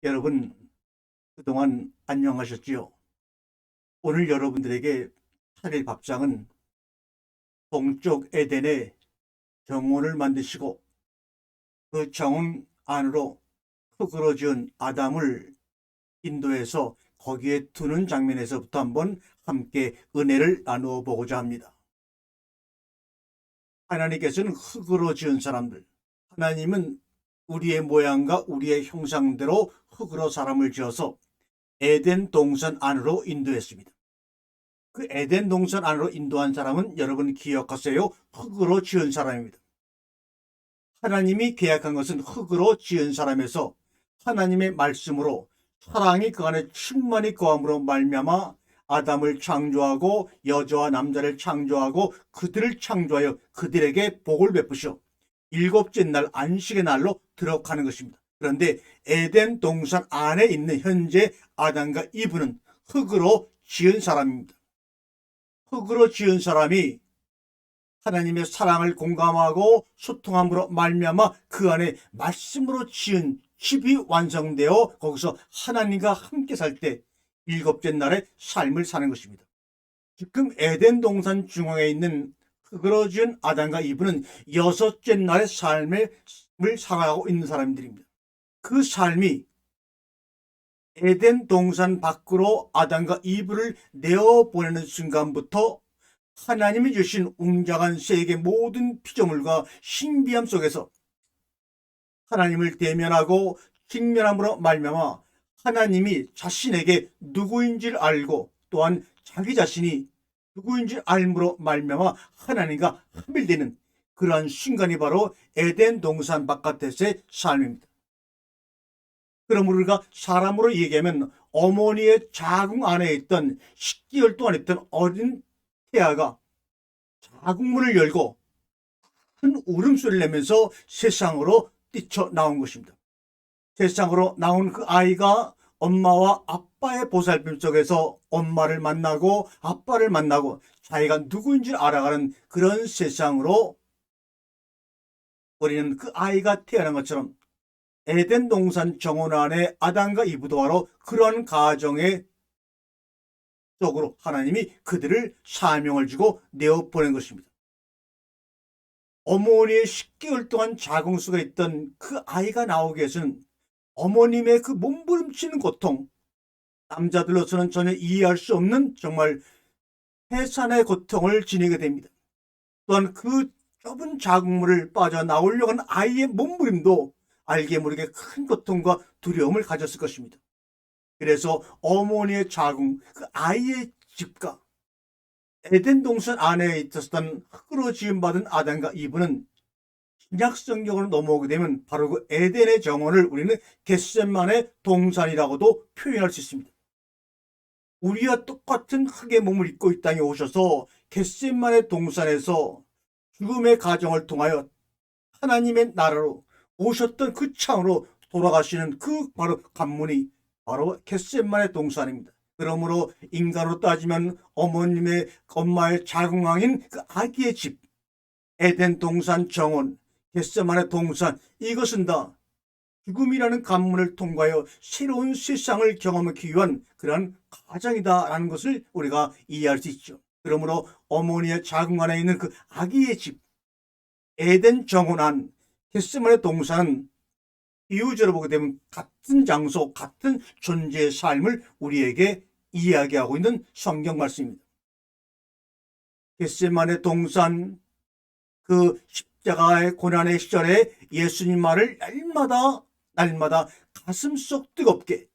여러분, 그동안 안녕하셨지요? 오늘 여러분들에게 차릴 밥상은 동쪽 에덴에 정원을 만드시고 그 정원 안으로 흙으로 지은 아담을 인도해서 거기에 두는 장면에서부터 한번 함께 은혜를 나누어 보고자 합니다. 하나님께서는 흙으로 지은 사람들, 하나님은 우리의 모양과 우리의 형상대로 흙으로 사람을 지어서 에덴 동산 안으로 인도했습니다. 그 에덴 동산 안으로 인도한 사람은 여러분 기억하세요. 흙으로 지은 사람입니다. 하나님이 계약한 것은 흙으로 지은 사람에서 하나님의 말씀으로 사랑이 그 안에 충만히 거함으로 말미암아 아담을 창조하고 여자와 남자를 창조하고 그들을 창조하여 그들에게 복을 베푸시오. 일곱째 날 안식의 날로 들어가는 것입니다. 그런데 에덴 동산 안에 있는 현재 아담과 이브는 흙으로 지은 사람입니다. 흙으로 지은 사람이 하나님의 사랑을 공감하고 소통함으로 말미암아 그 안에 말씀으로 지은 집이 완성되어 거기서 하나님과 함께 살 때 일곱째 날의 삶을 사는 것입니다. 지금 에덴 동산 중앙에 있는 흙으로 지은 아담과 이브는 여섯째 날의 삶을 살아가고 있는 사람들입니다. 그 삶이 에덴 동산 밖으로 아담과 이브를 내어보내는 순간부터 하나님이 주신 웅장한 세계 모든 피조물과 신비함 속에서 하나님을 대면하고 직면함으로 말미암아 하나님이 자신에게 누구인지를 알고 또한 자기 자신이 누구인지 알므로 말미암아 하나님과 합일되는 그러한 순간이 바로 에덴 동산 바깥에서의 삶입니다. 그러므로 우리가 사람으로 얘기하면 어머니의 자궁 안에 있던 10개월 동안 있던 어린 태아가 자궁문을 열고 큰 울음소리를 내면서 세상으로 뛰쳐나온 것입니다. 세상으로 나온 그 아이가 엄마와 아빠의 보살핌 속에서 엄마를 만나고 아빠를 만나고 자기가 누구인지 알아가는 그런 세상으로 우리는 그 아이가 태어난 것처럼 에덴 동산 정원 안에 아담과 이브도 바로 그러한 가정의 속으로 하나님이 그들을 사명을 주고 내어보낸 것입니다. 어머니의 10개월 동안 자궁속에 있던 그 아이가 나오기 위해서는 어머님의 그 몸부림치는 고통, 남자들로서는 전혀 이해할 수 없는 정말 해산의 고통을 지니게 됩니다. 또한 그 좁은 자궁물을 빠져나오려고 하는 아이의 몸부림도 알게 모르게 큰 고통과 두려움을 가졌을 것입니다. 그래서 어머니의 자궁, 그 아이의 집과 에덴 동산 안에 있었던 흙으로 지음받은 아담과 이브는 신약 성경으로 넘어오게 되면 바로 그 에덴의 정원을 우리는 겟세마네 동산이라고도 표현할 수 있습니다. 우리와 똑같은 흙의 몸을 입고 이 땅에 오셔서 겟세마네 동산에서 죽음의 가정을 통하여 하나님의 나라로 오셨던 그 창으로 돌아가시는 그 바로 관문이 바로 겟세마네 동산입니다. 그러므로 인간으로 따지면 어머님의 엄마의 자궁왕인 그 아기의 집 에덴 동산 정원 겟세마네 동산 이것은 다 죽음이라는 관문을 통과하여 새로운 세상을 경험하기 위한 그러한 가장이다라는 것을 우리가 이해할 수 있죠. 그러므로 어머니의 자궁 안에 있는 그 아기의 집 에덴 정원 안 겟세마네 동산은 이유적으로 보게 되면 같은 장소, 같은 존재의 삶을 우리에게 이야기하고 있는 성경 말씀입니다. 겟세마네 동산 그 십자가의 고난의 시절에 예수님 말을 날마다 가슴속 뜨겁게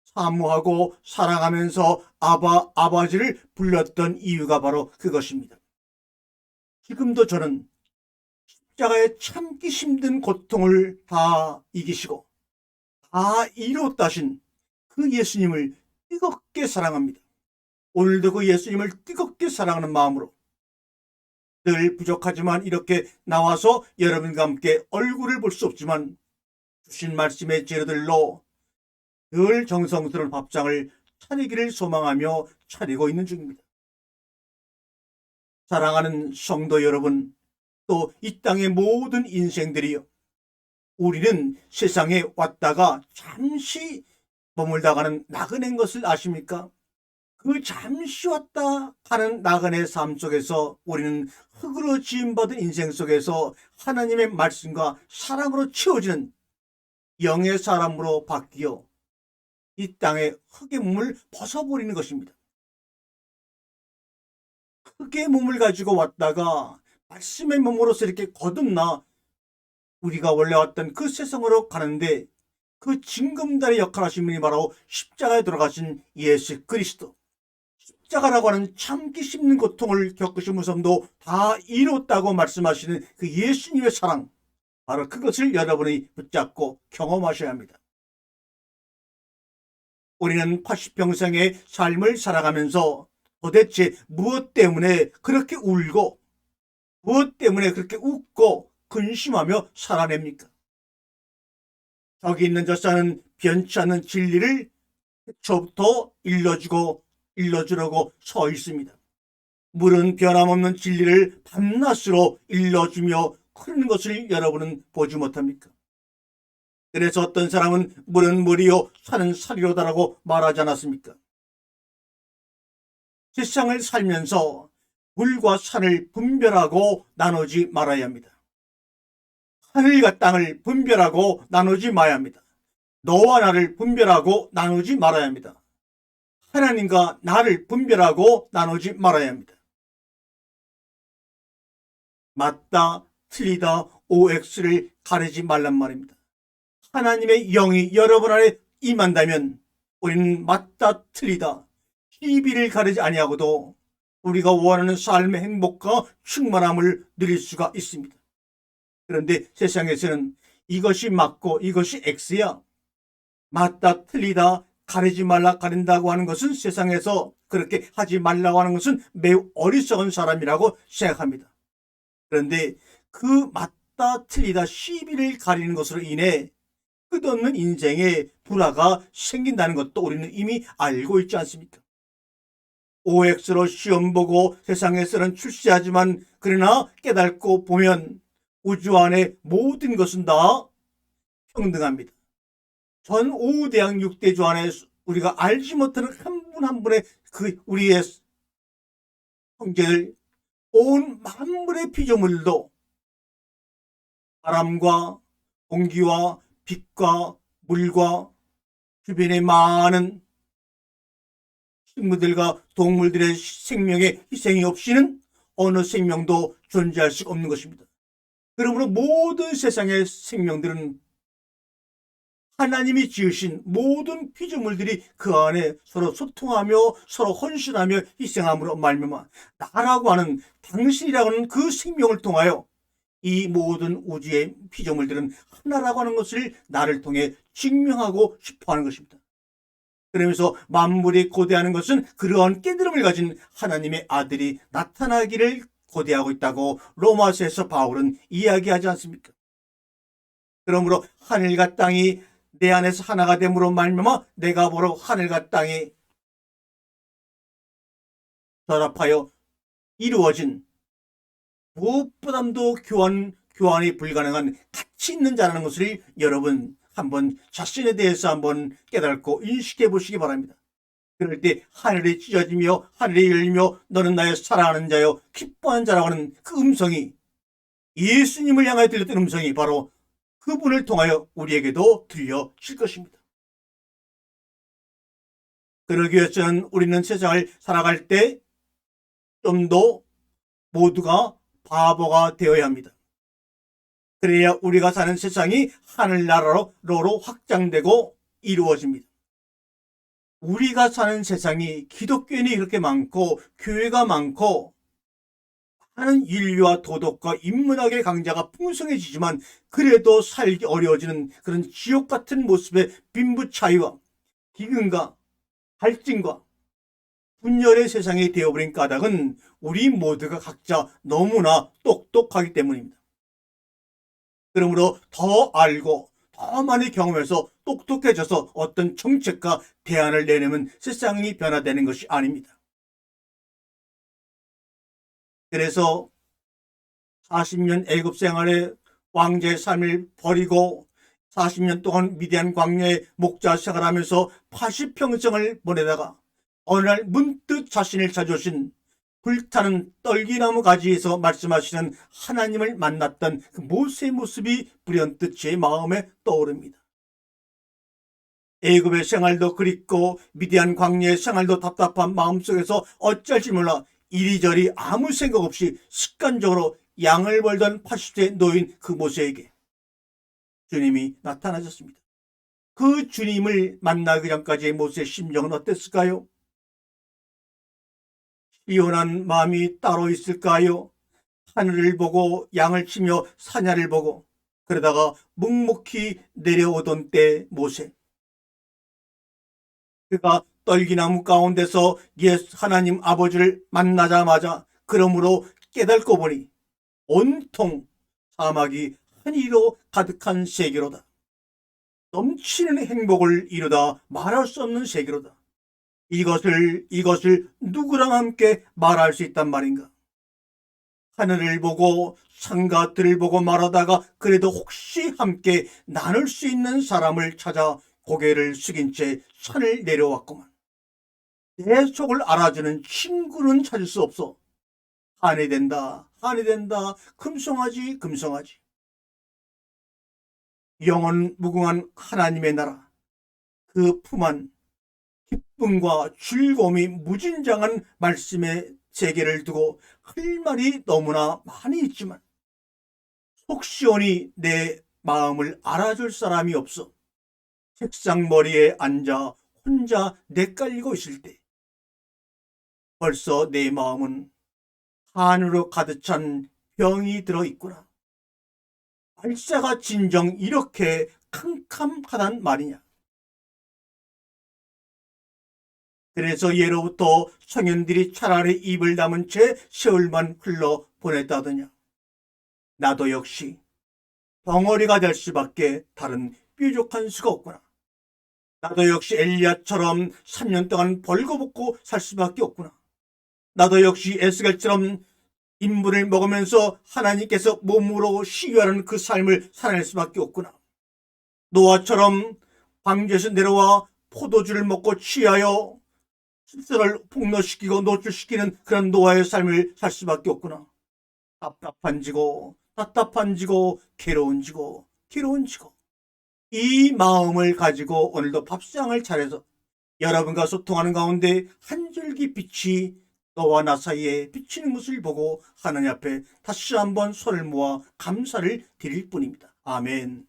사모하고 사랑하면서 아버지를 불렀던 이유가 바로 그것입니다. 지금도 저는 십자가에 참기 힘든 고통을 다 이기시고 다 이루었다신 그 예수님을 뜨겁게 사랑합니다. 오늘도 그 예수님을 뜨겁게 사랑하는 마음으로 늘 부족하지만 이렇게 나와서 여러분과 함께 얼굴을 볼 수 없지만 주신 말씀의 재료들로 늘 정성스러운 밥상을 차리기를 소망하며 차리고 있는 중입니다. 사랑하는 성도 여러분, 또 이 땅의 모든 인생들이요, 우리는 세상에 왔다가 잠시 머물다가는 나그네인 것을 아십니까? 그 잠시 왔다 가는 나그네 삶 속에서 우리는 흙으로 지음받은 인생 속에서 하나님의 말씀과 사랑으로 채워지는 영의 사람으로 바뀌어 이 땅의 흙의 몸을 벗어버리는 것입니다. 흙의 몸을 가지고 왔다가 말씀의 몸으로서 이렇게 거듭나 우리가 원래 왔던 그 세상으로 가는데 그 징검다리 역할을 하신 분이 바로 십자가에 돌아가신 예수 그리스도. 십자가라고 하는 참기 힘든 고통을 겪으신 무섬도 다 이뤘다고 말씀하시는 그 예수님의 사랑, 바로 그것을 여러분이 붙잡고 경험하셔야 합니다. 우리는 80평생의 삶을 살아가면서 도대체 무엇 때문에 그렇게 울고 무엇 때문에 그렇게 웃고 근심하며 살아냅니까? 저기 있는 저 산은 변치 않는 진리를 저부터 일러주려고 서 있습니다. 물은 변함없는 진리를 밤낮으로 일러주며 흐르는 것을 여러분은 보지 못합니까? 그래서 어떤 사람은 물은 물이요 산은 산이로다라고 말하지 않았습니까? 세상을 살면서 물과 산을 분별하고 나누지 말아야 합니다. 하늘과 땅을 분별하고 나누지 말아야 합니다. 너와 나를 분별하고 나누지 말아야 합니다. 하나님과 나를 분별하고 나누지 말아야 합니다. 맞다, 틀리다, OX를 가리지 말란 말입니다. 하나님의 영이 여러분 안에 임한다면 우리는 맞다, 틀리다, 시비를 가리지 아니하고도 우리가 원하는 삶의 행복과 충만함을 누릴 수가 있습니다. 그런데 세상에서는 이것이 맞고 이것이 X야, 맞다, 틀리다, 가리지 말라, 가린다고 하는 것은 세상에서 그렇게 하지 말라고 하는 것은 매우 어리석은 사람이라고 생각합니다. 그런데 그 맞다, 틀리다, 시비를 가리는 것으로 인해 끝없는 인생에 불화가 생긴다는 것도 우리는 이미 알고 있지 않습니까? OX로 시험 보고 세상에서는 출세하지만 그러나 깨닫고 보면 우주 안에 모든 것은 다 평등합니다. 전 5대양 6대주 안에 우리가 알지 못하는 한 분 한 분의 그 우리의 형제들, 온 만물의 피조물도 바람과 공기와 빛과 물과 주변의 많은 식물들과 동물들의 생명의 희생이 없이는 어느 생명도 존재할 수 없는 것입니다. 그러므로 모든 세상의 생명들은 하나님이 지으신 모든 피조물들이 그 안에 서로 소통하며 서로 헌신하며 희생함으로 말미암아 나라고 하는 당신이라고 하는 그 생명을 통하여 이 모든 우주의 피조물들은 하나라고 하는 것을 나를 통해 증명하고 싶어하는 것입니다. 그러면서 만물이 고대하는 것은 그러한 깨달음을 가진 하나님의 아들이 나타나기를 고대하고 있다고 로마서에서 바울은 이야기하지 않습니까? 그러므로 하늘과 땅이 내 안에서 하나가 됨으로 말미암아 내가 보러 하늘과 땅이 결합하여 이루어진 무엇보다도 교환이 불가능한 가치 있는 자라는 것을 여러분 한번 자신에 대해서 한번 깨닫고 인식해 보시기 바랍니다. 그럴 때 하늘이 찢어지며 하늘이 열리며 너는 나의 사랑하는 자여 기뻐하는 자라고 하는 그 음성이, 예수님을 향하여 들렸던 음성이 바로 그분을 통하여 우리에게도 들려질 것입니다. 그러기 위해서는 우리는 세상을 살아갈 때 좀 더 모두가 바보가 되어야 합니다. 그래야 우리가 사는 세상이 하늘나라로 확장되고 이루어집니다. 우리가 사는 세상이 기독교인이 그렇게 많고 교회가 많고 많은 인류와 도덕과 인문학의 강자가 풍성해지지만 그래도 살기 어려워지는 그런 지옥 같은 모습의 빈부 차이와 기근과 갈증과 분열의 세상이 되어버린 까닭은 우리 모두가 각자 너무나 똑똑하기 때문입니다. 그러므로 더 알고 더 많이 경험해서 똑똑해져서 어떤 정책과 대안을 내놓으면 세상이 변화되는 것이 아닙니다. 그래서 40년 애굽 생활의 왕제의 삶을 버리고 40년 동안 미디안 광야에 목자 생활하면서 80평생을 보내다가 어느 날 문득 자신을 찾아오신 불타는 떨기나무 가지에서 말씀하시는 하나님을 만났던 그 모세의 모습이 불현듯 제 마음에 떠오릅니다. 애굽의 생활도 그립고 미디안 광야의 생활도 답답한 마음속에서 어쩔지 몰라 이리저리 아무 생각 없이 습관적으로 양을 벌던 80세 노인 그 모세에게 주님이 나타나셨습니다. 그 주님을 만나기 전까지의 모세의 심정은 어땠을까요? 시원한 마음이 따로 있을까요? 하늘을 보고 양을 치며 사냐를 보고 그러다가 묵묵히 내려오던 때 모세, 그가 떨기나무 가운데서 하나님 아버지를 만나자마자 그러므로 깨닫고 보니 온통 사막이 한이로 가득한 세계로다. 넘치는 행복을 이루다 말할 수 없는 세계로다. 이것을 누구랑 함께 말할 수 있단 말인가? 하늘을 보고 산과 들을 보고 말하다가 그래도 혹시 함께 나눌 수 있는 사람을 찾아 고개를 숙인 채 산을 내려왔구만. 내 속을 알아주는 친구는 찾을 수 없어. 한이 된다, 금송아지. 영원 무궁한 하나님의 나라, 그 품안 기쁨과 즐거움이 무진장한 말씀의 세계를 두고 할 말이 너무나 많이 있지만 속 시원히 내 마음을 알아줄 사람이 없어 책상 머리에 앉아 혼자 내깔리고 있을 때 벌써 내 마음은 한으로 가득 찬 병이 들어있구나. 발사가 진정 이렇게 캄캄하단 말이냐. 그래서 예로부터 성현들이 차라리 입을 다문 채 세월만 흘러 보냈다더냐. 나도 역시 덩어리가 될 수밖에 다른 뾰족한 수가 없구나. 나도 역시 엘리야처럼 3년 동안 벌거벗고 살 수밖에 없구나. 나도 역시 에스겔처럼 인분을 먹으면서 하나님께서 몸으로 시위하는 그 삶을 살아낼 수밖에 없구나. 노아처럼 광주에서 내려와 포도주를 먹고 취하여 스스로를 폭로시키고 노출시키는 그런 노아의 삶을 살 수밖에 없구나. 답답한 지고 괴로운 지고 이 마음을 가지고 오늘도 밥상을 차려서 여러분과 소통하는 가운데 한 줄기 빛이 너와 나 사이에 비치는 것을 보고 하나님 앞에 다시 한번 손을 모아 감사를 드릴 뿐입니다. 아멘.